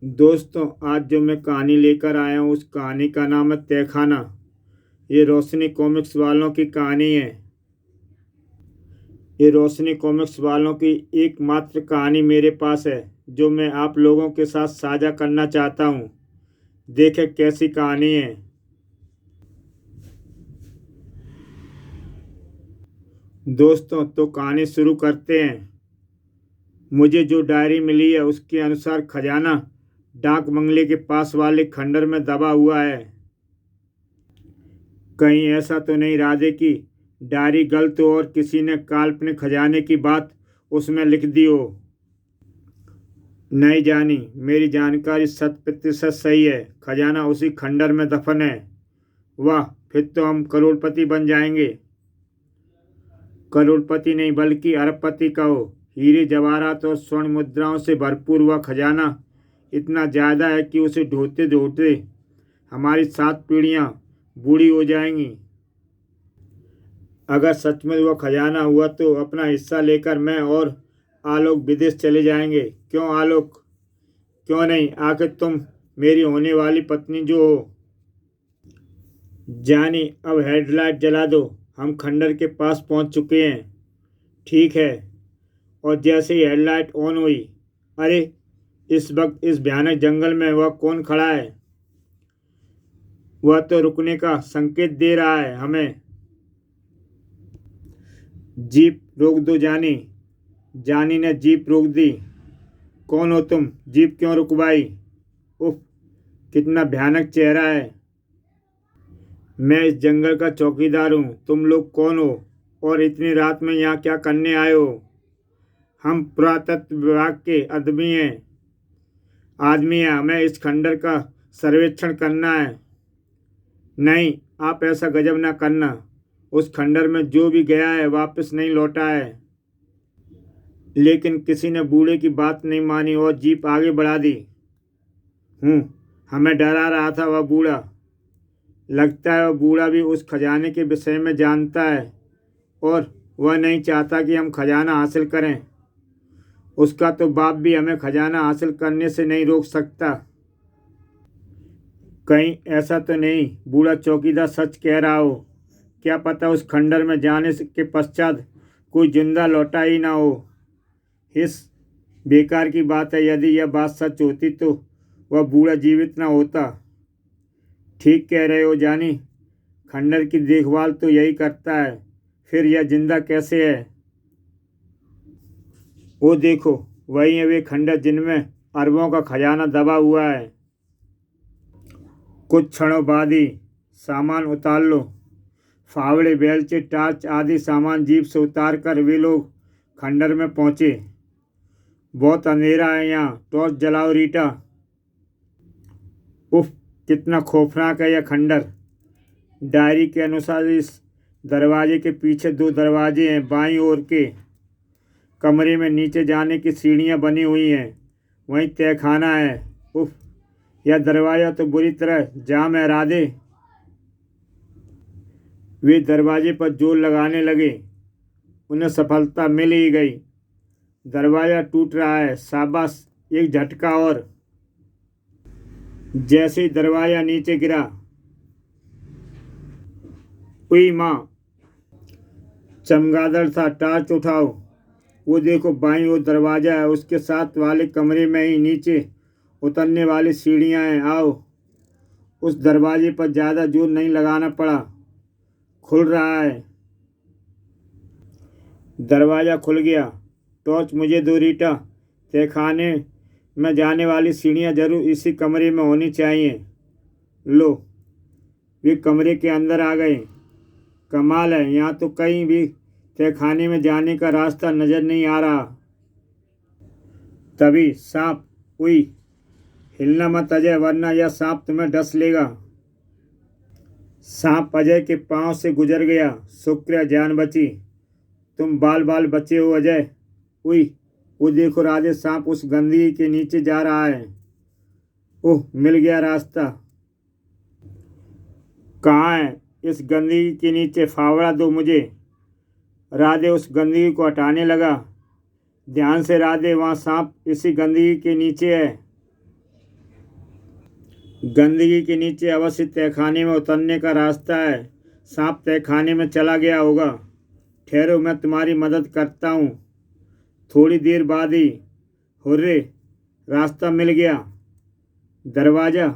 दोस्तों, आज जो मैं कहानी लेकर आया हूँ उस कहानी का नाम है तहखाना। ये रोशनी कॉमिक्स वालों की कहानी है। ये रोशनी कॉमिक्स वालों की एकमात्र कहानी मेरे पास है जो मैं आप लोगों के साथ साझा करना चाहता हूँ। देखें कैसी कहानी है। दोस्तों, तो कहानी शुरू करते हैं। मुझे जो डायरी मिली है उसके अनुसार खजाना डाक बंगले के पास वाले खंडर में दबा हुआ है। कहीं ऐसा तो नहीं राधे की डायरी गलत हो और किसी ने काल्पनिक खजाने की बात उसमें लिख दी हो। नहीं जानी, मेरी जानकारी 100% सही है। खजाना उसी खंडर में दफन है। वाह, फिर तो हम करोड़पति बन जाएंगे। करोड़पति नहीं बल्कि अरबपति कहो। हीरे जवाहरात और स्वर्ण मुद्राओं से भरपूर हुआ खजाना इतना ज़्यादा है कि उसे ढोते ढोते हमारी 7 पीढ़ियाँ बूढ़ी हो जाएंगी। अगर सच में वह खजाना हुआ तो अपना हिस्सा लेकर मैं और आलोक विदेश चले जाएंगे। क्यों आलोक, क्यों नहीं? आखिर तुम मेरी होने वाली पत्नी जो हो। जानी, अब हेडलाइट जला दो। हम खंडर के पास पहुंच चुके हैं। ठीक है। और जैसे ही हेडलाइट ऑन हुई, अरे, इस वक्त इस भयानक जंगल में वह कौन खड़ा है? वह तो रुकने का संकेत दे रहा है हमें। जीप रोक दो जानी। जानी ने जीप रोक दी। कौन हो तुम? जीप क्यों रुकवाई? उफ, कितना भयानक चेहरा है। मैं इस जंगल का चौकीदार हूँ। तुम लोग कौन हो और इतनी रात में यहाँ क्या करने आए हो? हम पुरातत्व विभाग के आदमी हैं। हमें इस खंडर का सर्वेक्षण करना है। नहीं, आप ऐसा गजब ना करना। उस खंडर में जो भी गया है वापस नहीं लौटा है। लेकिन किसी ने बूढ़े की बात नहीं मानी और जीप आगे बढ़ा दी। हमें डरा रहा था वह बूढ़ा। लगता है वह बूढ़ा भी उस खजाने के विषय में जानता है और वह नहीं चाहता कि हम खजाना हासिल करें। उसका तो बाप भी हमें खजाना हासिल करने से नहीं रोक सकता। कहीं ऐसा तो नहीं बूढ़ा चौकीदार सच कह रहा हो? क्या पता उस खंडर में जाने के पश्चात कोई जिंदा लौटा ही ना हो। इस बेकार की बात है। यदि यह बात सच होती तो वह बूढ़ा जीवित ना होता। ठीक कह रहे हो जानी। खंडर की देखभाल तो यही करता है, फिर यह जिंदा कैसे है? वो देखो, वही है वे खंडर जिनमें अरबों का खजाना दबा हुआ है। कुछ क्षणों बाद ही सामान उतार लो। फावड़े, बेलचे, टार्च आदि सामान जीप से उतार कर वे लोग खंडर में पहुंचे। बहुत अंधेरा है यहाँ, टॉर्च जलाओ रीटा। उफ, कितना खौफनाक है यह खंडर। डायरी के अनुसार इस दरवाजे के पीछे 2 दरवाजे हैं। बाईं ओर के कमरे में नीचे जाने की सीढ़ियां बनी हुई हैं। वहीं तहखाना है। उफ, यह दरवाज़ा तो बुरी तरह जाम है राधे। वे दरवाजे पर जोर लगाने लगे। उन्हें सफलता मिल ही गई। दरवाज़ा टूट रहा है। शाबाश, एक झटका और। जैसे ही दरवाज़ा नीचे गिरा, उई माँ, चमगादड़ था। टॉर्च उठाओ। वो देखो, बाईं ओर दरवाज़ा है। उसके साथ वाले कमरे में ही नीचे उतरने वाली सीढ़ियाँ हैं। आओ। उस दरवाजे पर ज़्यादा जोर नहीं लगाना पड़ा। खुल रहा है। दरवाज़ा खुल गया। टॉर्च मुझे दो रीटा। तहखाने में जाने वाली सीढ़ियाँ जरूर इसी कमरे में होनी चाहिए। लो, वे कमरे के अंदर आ गए। कमाल है, यहाँ तो कहीं भी तहखाने में जाने का रास्ता नजर नहीं आ रहा। तभी सांप, उई, हिलना मत अजय वरना यह सांप तुम्हें डस लेगा। सांप अजय के पांव से गुजर गया। शुक्र है जान बची। तुम बाल बाल बचे हो अजय। उई, वो देखो राधे, सांप उस गंदगी के नीचे जा रहा है। ओह, मिल गया रास्ता। कहाँ है? इस गंदगी के नीचे। फावड़ा दो मुझे। राधे उस गंदगी को हटाने लगा। ध्यान से राधे, वहाँ सांप इसी गंदगी के नीचे है। गंदगी के नीचे अवश्य तहखाने में उतरने का रास्ता है। सांप तहखाने में चला गया होगा। ठहरो, मैं तुम्हारी मदद करता हूँ। थोड़ी देर बाद ही हुर्रे, रास्ता मिल गया। दरवाज़ा।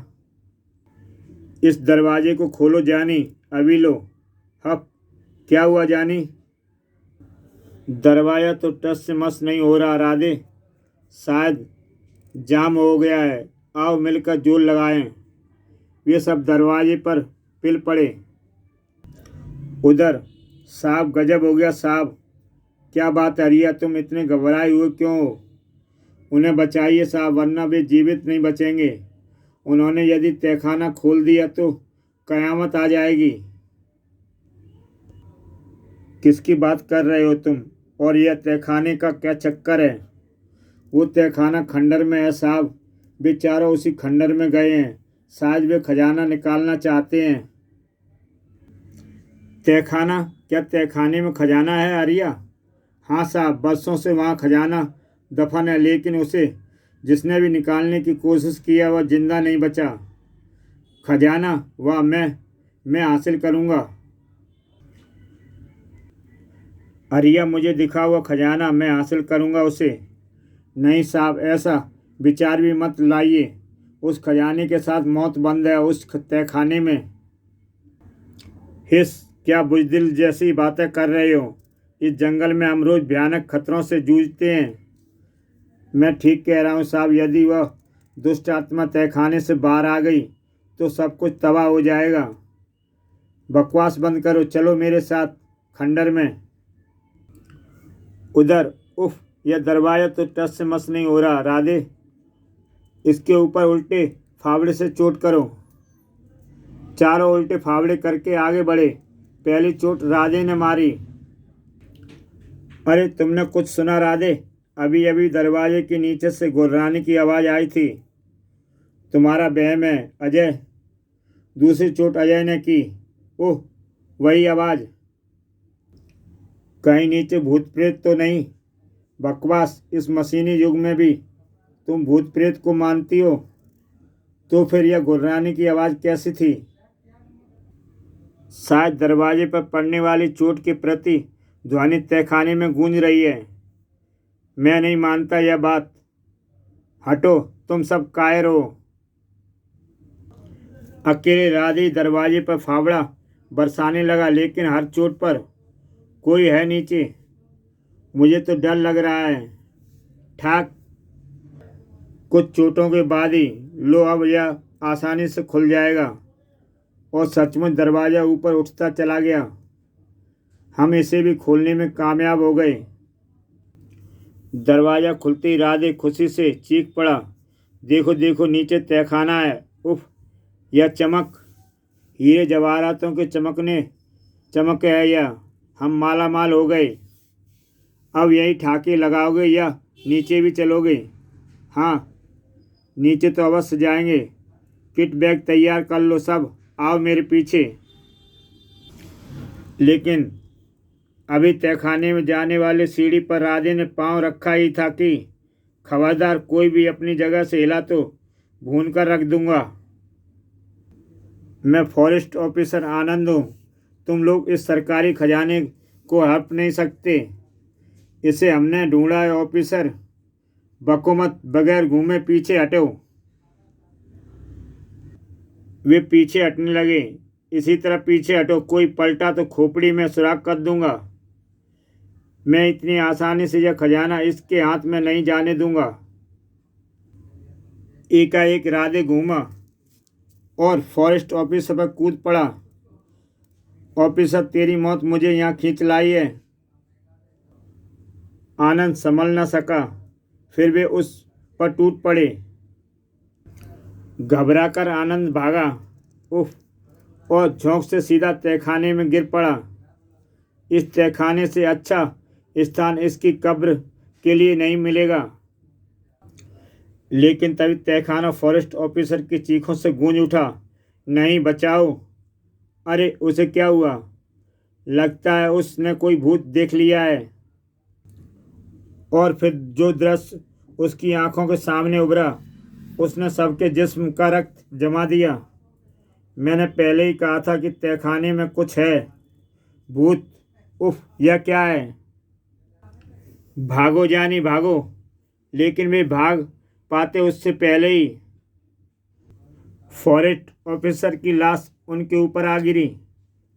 इस दरवाजे को खोलो जानी, अभी लो। हप, क्या हुआ जानी? दरवाज़ा तो टस से मस नहीं हो रहा राधे, शायद जाम हो गया है। आओ मिलकर जोर लगाएं। वे सब दरवाजे पर पिल पड़े। उधर, साहब गजब हो गया साहब। क्या बात है रिया, तुम इतने घबराए हुए क्यों हो? उन्हें बचाइए साहब, वरना वे जीवित नहीं बचेंगे। उन्होंने यदि तहखाना खोल दिया तो कयामत आ जाएगी। किसकी बात कर रहे हो तुम? और यह तहखाने का क्या चक्कर है? वो तहखाना खंडर में है साहब। वे चारों उसी खंडर में गए हैं। शायद वे खजाना निकालना चाहते हैं। तहखाना? क्या तहखाने में खजाना है आर्या? हाँ साहब, बरसों से वहाँ खजाना दफन है, लेकिन उसे जिसने भी निकालने की कोशिश किया वह जिंदा नहीं बचा। खजाना? वह मैं हासिल करूँगा। आर्या, मुझे दिखा हुआ खजाना, मैं हासिल करूँगा उसे। नहीं साहब, ऐसा विचार भी मत लाइए। उस खजाने के साथ मौत बंद है उस तहखाने में। हिस, क्या बुज़दिल जैसी बातें कर रहे हो? इस जंगल में हम रोज़ भयानक खतरों से जूझते हैं। मैं ठीक कह रहा हूँ साहब, यदि वह दुष्ट आत्मा तहखाने से बाहर आ गई तो सब कुछ तबाह हो जाएगा। बकवास बंद करो, चलो मेरे साथ खंडर में। उधर, उफ, यह दरवाज़ा तो टस से मस नहीं हो रहा राधे। इसके ऊपर उल्टे फावड़े से चोट करो। चारों उल्टे फावड़े करके आगे बढ़े। पहली चोट राधे ने मारी। अरे तुमने कुछ सुना राधे? अभी अभी दरवाजे के नीचे से गुर्राने की आवाज़ आई थी। तुम्हारा वहम है अजय। दूसरी चोट अजय ने की। ओह, वही आवाज़। कहीं नीचे भूत प्रेत तो नहीं? बकवास, इस मशीनी युग में भी तुम भूत प्रेत को मानती हो? तो फिर यह गुर्राने की आवाज़ कैसी थी? शायद दरवाजे पर पड़ने वाली चोट के प्रति ध्वनि तहखाने में गूंज रही है। मैं नहीं मानता यह बात। हटो, तुम सब कायर हो। अकेले राधे दरवाजे पर फावड़ा बरसाने लगा, लेकिन हर चोट पर कोई है नीचे। मुझे तो डर लग रहा है। ठाक, कुछ चोटों के बाद ही लो, अब यह आसानी से खुल जाएगा। और सचमुच दरवाज़ा ऊपर उठता चला गया। हम इसे भी खोलने में कामयाब हो गए। दरवाज़ा खुलते ही राधे खुशी से चीख पड़ा, देखो देखो, नीचे तहखाना है। उफ, यह चमक, हीरे जवाहरातों के चमक है यह। हम माला माल हो गए। अब यही ठाके लगाओगे या नीचे भी चलोगे? हाँ, नीचे तो अवश्य जाएंगे। किट बैग तैयार कर लो सब, आओ मेरे पीछे। लेकिन अभी तहखाने में जाने वाले सीढ़ी पर राधे ने पांव रखा ही था कि खबरदार, कोई भी अपनी जगह से हिला तो भून कर रख दूंगा। मैं फॉरेस्ट ऑफिसर आनंद हूँ। तुम लोग इस सरकारी खजाने को हड़प नहीं सकते। इसे हमने ढूंढा है ऑफिसर। बको मत, बगैर घूमे पीछे हटो। वे पीछे हटने लगे। इसी तरह पीछे हटो, कोई पलटा तो खोपड़ी में सुराख कर दूंगा। मैं इतनी आसानी से यह खजाना इसके हाथ में नहीं जाने दूंगा। एकाएक राधे घूमा और फॉरेस्ट ऑफिसर पर कूद पड़ा। ऑफिसर, तेरी मौत मुझे यहाँ खींच लाई है। आनंद संभल न सका, फिर वे उस पर टूट पड़े। घबराकर आनंद भागा, उफ, और झोंक से सीधा तहखाने में गिर पड़ा। इस तहखाने से अच्छा स्थान इसकी कब्र के लिए नहीं मिलेगा। लेकिन तभी तहखाना फॉरेस्ट ऑफिसर की चीखों से गूंज उठा, नहीं, बचाओ। अरे उसे क्या हुआ? लगता है उसने कोई भूत देख लिया है। और फिर जो दृश्य उसकी आंखों के सामने उभरा उसने सबके जिस्म का रक्त जमा दिया। मैंने पहले ही कहा था कि तहखाने में कुछ है। भूत। उफ, यह क्या है? भागो जानी भागो। लेकिन वे भाग पाते उससे पहले ही फॉरेस्ट ऑफिसर की लाश उनके ऊपर आ गिरी।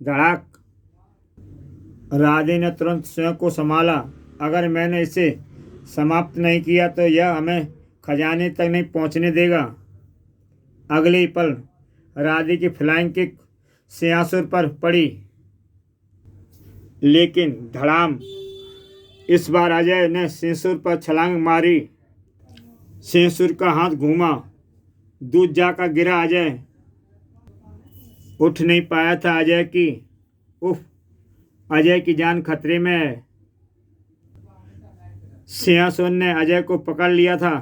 धड़ाक। राधे ने तुरंत स्वयं को संभाला। अगर मैंने इसे समाप्त नहीं किया तो यह हमें खजाने तक नहीं पहुंचने देगा। अगले ही पल राधे की फ्लाइंग किक सिंहासुर पर पड़ी। लेकिन धड़ाम। इस बार अजय ने सिंहासुर पर छलांग मारी। सिंहासुर का हाथ घूमा। दूध जाकर गिरा। अजय उठ नहीं पाया था। उफ, अजय की जान खतरे में है। सिंहासुर ने अजय को पकड़ लिया था।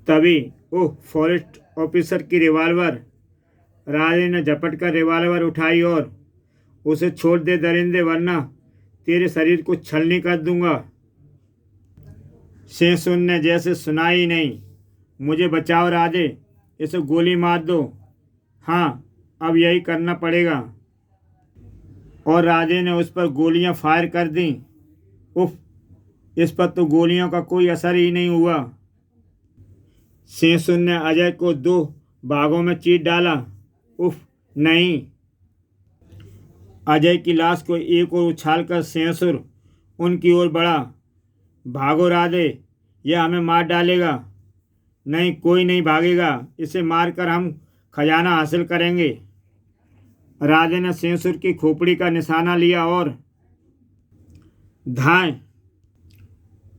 तभी फॉरेस्ट ऑफिसर की रिवॉल्वर। राधे ने झपट कर रिवॉल्वर उठाई और उसे छोड़ दे दरिंदे, वरना तेरे शरीर को छलनी कर दूंगा। सिंहासुर ने जैसे सुना ही नहीं। मुझे बचाओ राधे, इसे गोली मार दो। हाँ, अब यही करना पड़ेगा। और राधे ने उस पर गोलियां फायर कर दी। उफ, इस पर तो गोलियों का कोई असर ही नहीं हुआ। सिंहासुर ने अजय को 2 भागों में चीर डाला। उफ, नहीं। अजय की लाश को एक और उछालकर सिंहासुर उनकी ओर बढ़ा। भागो राधे, यह हमें मार डालेगा। नहीं, कोई नहीं भागेगा। इसे मारकर हम खजाना हासिल करेंगे। राधे ने सिंहासुर की खोपड़ी का निशाना लिया और धाए।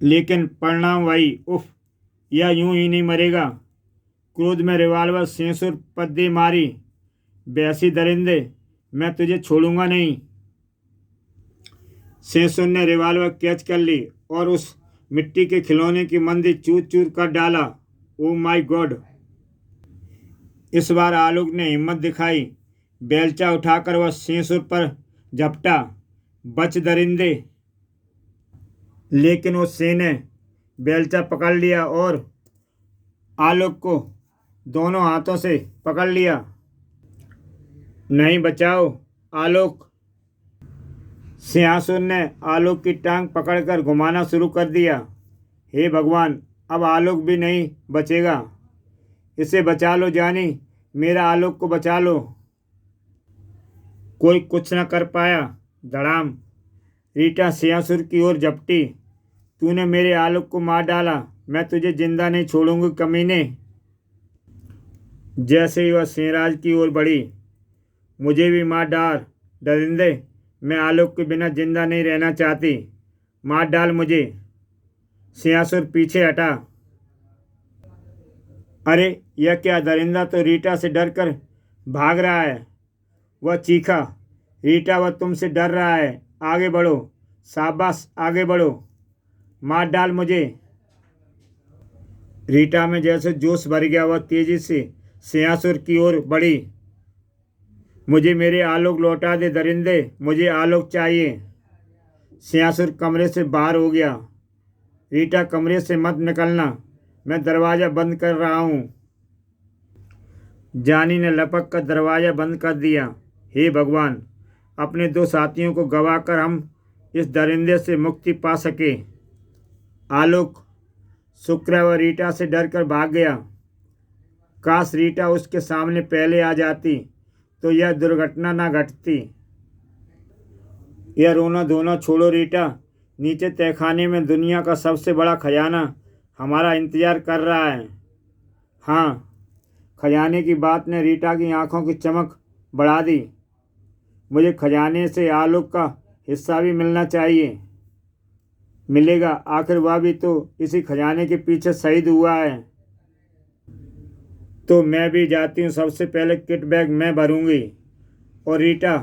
लेकिन परिणाम वही। उफ, यह यूं ही नहीं मरेगा। क्रोध में रिवॉल्वर सिंहासुर पर दे मारी। बैसी दरिंदे, मैं तुझे छोड़ूंगा नहीं। सिंहासुर ने रिवॉल्वर कैच कर ली और उस मिट्टी के खिलौने की मंदी चूर चूर कर डाला। Oh my God! इस बार आलोक ने हिम्मत दिखाई। बेलचा उठाकर वह सिंहासुर पर झपटा। बच दरिंदे! लेकिन उस सिंह ने बेलचा पकड़ लिया और आलोक को दोनों हाथों से पकड़ लिया। नहीं, बचाओ आलोक! सिंहासुर ने आलोक की टांग पकड़कर घुमाना शुरू कर दिया। हे भगवान, अब आलोक भी नहीं बचेगा। इसे बचा लो जानी, मेरा आलोक को बचा लो। कोई कुछ न कर पाया। धड़ाम। रीटा सिंहासुर की ओर झपटी। तूने मेरे आलोक को मार डाला। मैं तुझे जिंदा नहीं छोड़ूंगी कमीने। जैसे ही वह सिंहराज की ओर बढ़ी। मुझे भी मार डाल दरिंदे, मैं आलोक के बिना जिंदा नहीं रहना चाहती। मार डाल मुझे। सिंहासुर पीछे हटा। अरे यह क्या! दरिंदा तो रीटा से डरकर भाग रहा है। वह चीखा। रीटा, वह तुमसे डर रहा है। आगे बढ़ो। शाबाश, आगे बढ़ो। मार डाल मुझे। रीटा में जैसे जोश भर गया, वह तेजी से सिंहासुर की ओर बढ़ी। मुझे मेरे आलोक लौटा दे दरिंदे, मुझे आलोक चाहिए। सिंहासुर कमरे से बाहर हो गया। रीटा, कमरे से मत निकलना, मैं दरवाज़ा बंद कर रहा हूँ। जानी ने लपक कर दरवाज़ा बंद कर दिया। हे भगवान, अपने 2 साथियों को गंवाकर हम इस दरिंदे से मुक्ति पा सके। आलोक! शुक्र है वह रीटा से डरकर भाग गया। काश रीटा उसके सामने पहले आ जाती तो यह दुर्घटना ना घटती। यह रोना धोना छोड़ो रीटा। नीचे तहखाने में दुनिया का सबसे बड़ा खजाना हमारा इंतजार कर रहा है। हाँ, खजाने की बात ने रीटा की आंखों की चमक बढ़ा दी। मुझे खजाने से आलोक का हिस्सा भी मिलना चाहिए। मिलेगा, आखिर वह भी तो इसी खजाने के पीछे शहीद हुआ है। तो मैं भी जाती हूँ। सबसे पहले किट बैग मैं भरूंगी। और रीटा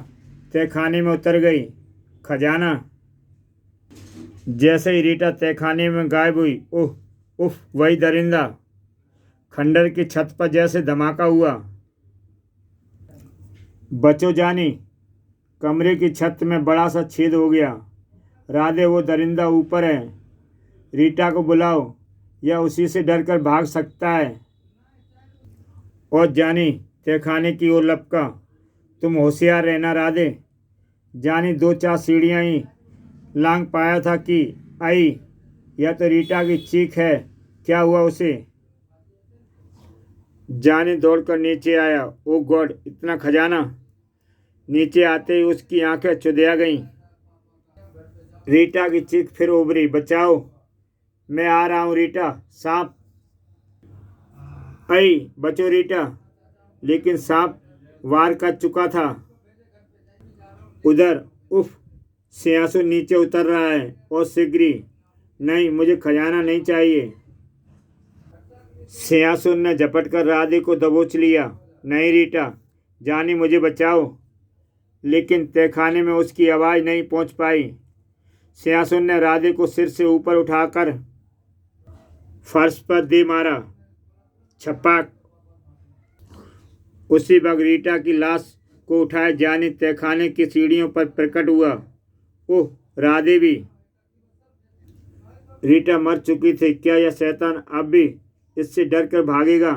तहखाने में उतर गई। खजाना। जैसे ही रीटा तहखाने में गायब हुई, उफ, वही दरिंदा। खंडर की छत पर जैसे धमाका हुआ। बचो जानी! कमरे की छत में बड़ा सा छेद हो गया। राधे, वो दरिंदा ऊपर है। रीटा को बुलाओ। या उसी से डरकर भाग सकता है। और जानी तहखाने की ओर लपका। तुम होशियार रहना राधे। जानी 2-4 सीढ़ियाँ ही लांग पाया था कि आई। यह तो रीटा की चीख है। क्या हुआ उसे? जानी दौड़कर नीचे आया। ओ गॉड, इतना खजाना! नीचे आते ही उसकी आंखें चुदिया गईं। रीटा की चीख फिर उभरी, बचाओ! मैं आ रहा हूँ रीटा, सांप! आई, बचो रीटा! लेकिन सांप वार कर चुका था। उधर उफ, सियासु नीचे उतर रहा है और सिगरी। नहीं, मुझे खजाना नहीं चाहिए। सियासुन ने झपट कर राधे को दबोच लिया। नहीं रीटा, जानी मुझे बचाओ। लेकिन तहखाने में उसकी आवाज़ नहीं पहुंच पाई। सियासुन ने राधे को सिर से ऊपर उठाकर फर्श पर दे मारा। छपाक! उसी वक्त रीटा की लाश को उठाए जानी तहखाने की सीढ़ियों पर प्रकट हुआ। ओह, राधे भी! रीटा मर चुकी थी। क्या यह शैतान अब भी इससे डर कर भागेगा?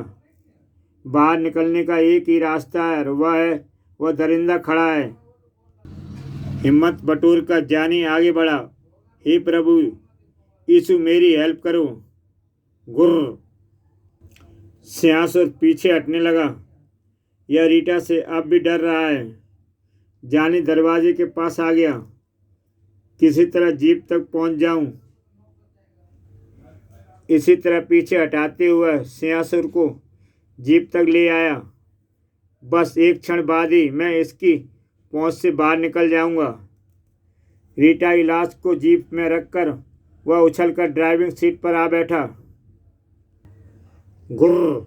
बाहर निकलने का एक ही रास्ता है और वह दरिंदा खड़ा है। हिम्मत बटोर कर जानी आगे बढ़ा। हे प्रभु यीशु, मेरी हेल्प करो! गुर्र! सियासुर पीछे हटने लगा। यह रीटा से अब भी डर रहा है। जानी दरवाजे के पास आ गया। किसी तरह जीप तक पहुंच जाऊं। इसी तरह पीछे हटाते हुए सियासुर को जीप तक ले आया। बस एक क्षण बाद ही मैं इसकी पहुंच से बाहर निकल जाऊंगा। रीटा की लाश को जीप में रखकर वह उछलकर ड्राइविंग सीट पर आ बैठा। गुर्र!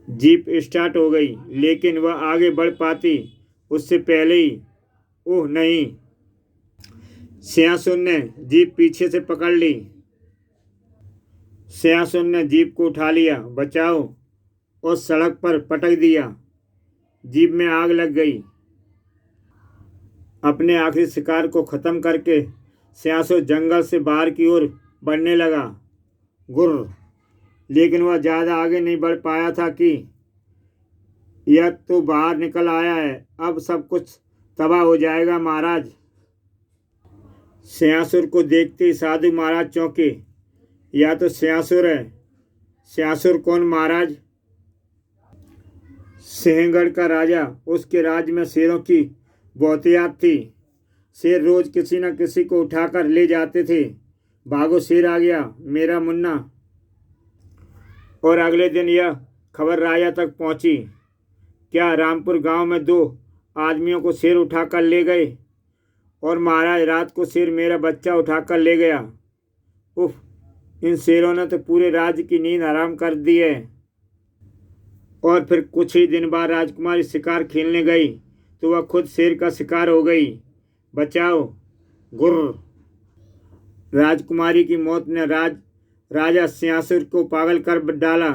जीप स्टार्ट हो गई, लेकिन वह आगे बढ़ पाती उससे पहले ही। ओह नहीं! सियासुन ने जीप पीछे से पकड़ ली। सियासुन ने जीप को उठा लिया, बचाओ! और सड़क पर पटक दिया। जीप में आग लग गई। अपने आखिरी शिकार को ख़त्म करके सियासुर जंगल से बाहर की ओर बढ़ने लगा। गुर्र! लेकिन वह ज़्यादा आगे नहीं बढ़ पाया था कि यह तो बाहर निकल आया है। अब सब कुछ तबाह हो जाएगा महाराज। सियासुर को देखते ही साधु महाराज चौंके। यह तो सियासुर है। सियासुर कौन महाराज? सिंहगढ़ का राजा। उसके राज्य में शेरों की बहुतायत थी। शेर रोज किसी न किसी को उठाकर ले जाते थे। भागो, शेर आ गया, मेरा मुन्ना! और अगले दिन यह खबर राजा तक पहुंची। क्या रामपुर गांव में 2 आदमियों को शेर उठाकर ले गए और महाराज रात को शेर मेरा बच्चा उठाकर ले गया। उफ, इन शेरों ने तो पूरे राज्य की नींद हराम कर दी है। और फिर कुछ ही दिन बाद राजकुमारी शिकार खेलने गई तो वह खुद शेर का शिकार हो गई। बचाओ! गुर्र! राजकुमारी की मौत ने राजा सियासुर को पागल कर डाला।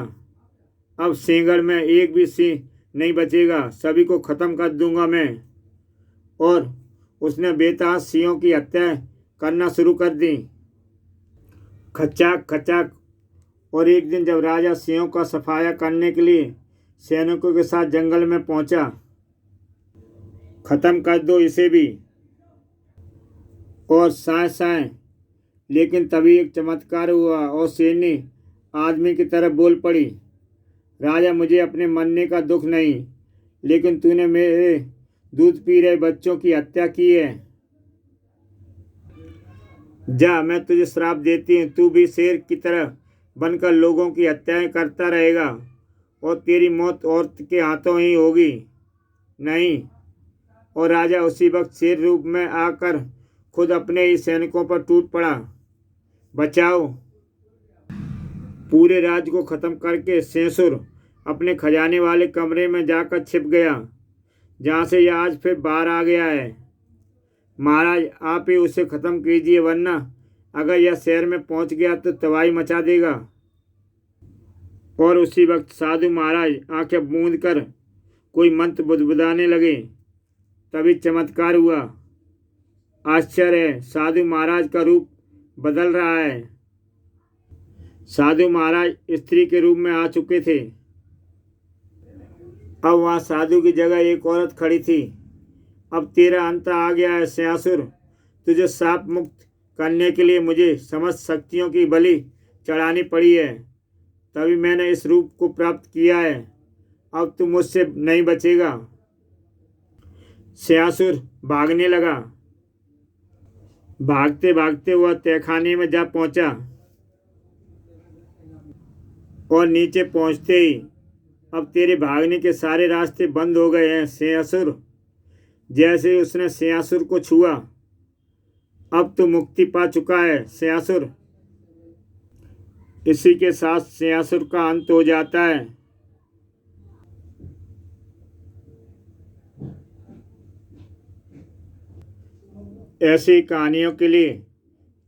अब सिंहगढ़ में एक भी सिंह नहीं बचेगा। सभी को ख़त्म कर दूंगा मैं। और उसने बेतहाश सिंहों की हत्या करना शुरू कर दी। खचाक खचाक! और एक दिन जब राजा सिंहों का सफाया करने के लिए सैनिकों के साथ जंगल में पहुंचा। ख़त्म कर दो इसे भी। और साए साए! लेकिन तभी एक चमत्कार हुआ और शेरनी आदमी की तरह बोल पड़ी। राजा, मुझे अपने मरने का दुख नहीं, लेकिन तूने मेरे दूध पी रहे बच्चों की हत्या की है। जा, मैं तुझे श्राप देती हूँ। तू भी शेर की तरह बनकर लोगों की हत्याएं करता रहेगा और तेरी मौत औरत के हाथों ही होगी। नहीं! और राजा उसी वक्त शेर रूप में आकर खुद अपने ही सैनिकों पर टूट पड़ा। बचाओ! पूरे राज्य को खत्म करके सियासुर अपने खजाने वाले कमरे में जाकर छिप गया, जहाँ से यह आज फिर बाहर आ गया है। महाराज, आप ही उसे ख़त्म कीजिए, वरना अगर यह शहर में पहुँच गया तो तबाही मचा देगा। और उसी वक्त साधु महाराज आंखें मूंद कर कोई मंत्र बुदबुदाने लगे। तभी चमत्कार हुआ। आश्चर्य है, साधु महाराज का रूप बदल रहा है। साधु महाराज स्त्री के रूप में आ चुके थे। अब वहाँ साधु की जगह एक औरत खड़ी थी। अब तेरा अंत आ गया है सयासुर। तुझे शाप मुक्त करने के लिए मुझे समस्त शक्तियों की बलि चढ़ानी पड़ी है, तभी मैंने इस रूप को प्राप्त किया है। अब तू मुझसे नहीं बचेगा। सयासुर भागने लगा। भागते भागते वह तहखाने में जा पहुंचा और नीचे पहुंचते ही अब तेरे भागने के सारे रास्ते बंद हो गए हैं सयासुर। जैसे ही उसने सयासुर को छुआ, अब तो मुक्ति पा चुका है सयासुर। इसी के साथ सयासुर का अंत हो जाता है। ऐसी कहानियों के लिए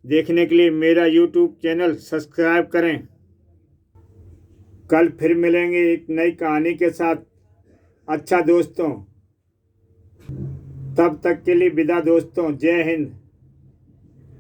देखने के लिए मेरा YouTube चैनल सब्सक्राइब करें। कल फिर मिलेंगे एक नई कहानी के साथ। अच्छा दोस्तों, तब तक के लिए विदा दोस्तों। जय हिंद।